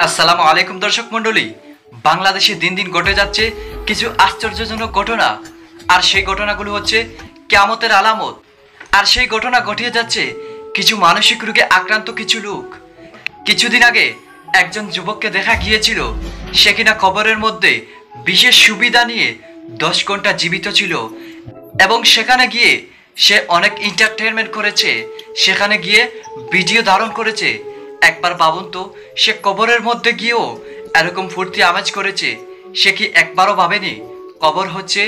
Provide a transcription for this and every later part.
আসসালামু আলাইকুম দর্শক মণ্ডলী। বাংলাদেশে দিন দিন ঘটে যাচ্ছে কিছু আশ্চর্যজনক ঘটনা, আর সেই ঘটনাগুলো হচ্ছে কিয়ামতের আলামত। আর সেই ঘটনা ঘটিয়ে যাচ্ছে কিছু মানসিক রোগে আক্রান্ত কিছু লোক। কিছুদিন আগে একজন যুবককে দেখা গিয়েছিল, সে কিনা কবরের মধ্যে বিশেষ সুবিধা নিয়ে 10 ঘন্টা জীবিত ছিল এবং সেখানে গিয়ে সে অনেক এন্টারটেনমেন্ট করেছে, সেখানে গিয়ে ভিডিও ধারণ করেছে। একবার ভাবুন তো, সে কবরের মধ্যে গিয়েও এরকম ফুর্তি আমেজ করেছে। সে কি একবারও ভাবেনি কবর হচ্ছে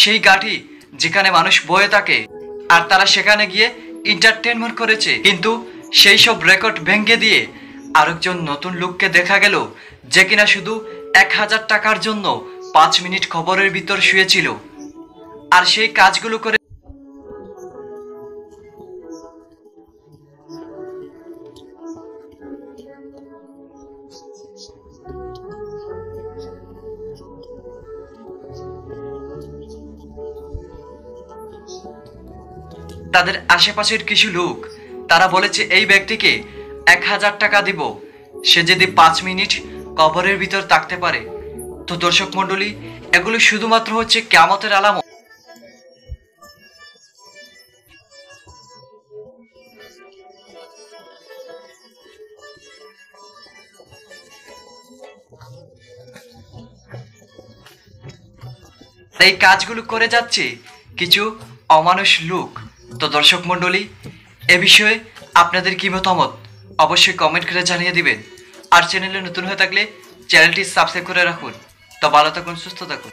সেই গাঠি যেখানে মানুষ বয়ে থাকে, আর তারা সেখানে গিয়ে এন্টারটেনমেন্ট করেছে। কিন্তু সেই সব রেকর্ড ভেঙে দিয়ে আরেকজন নতুন লোককে দেখা গেল, যে কিনা শুধু 1000 টাকার জন্য 5 মিনিট কবরের ভিতর শুয়েছিল, আর সেই কাজগুলো করে তাদের আশেপাশের কিছু লোক তারা বলেছে এই ব্যক্তিকে 1000 টাকা দিব সে যদি 5 মিনিট কবরের ভিতর থাকতে পারে। তো দর্শক মন্ডলী, এগুলো শুধুমাত্র হচ্ছে কিয়ামতের আলামত। এই কাজগুলো করে যাচ্ছে কিছু অমানুষ লোক। তো দর্শক মন্ডলী, এ বিষয়ে আপনাদের কি মতামত অবশ্যই কমেন্ট করে জানিয়ে দিবেন। আর চ্যানেলে নতুন হয়ে থাকলে চ্যানেলটি সাবস্ক্রাইব করে রাখুন। তো ভালো থাকুন, সুস্থ থাকুন।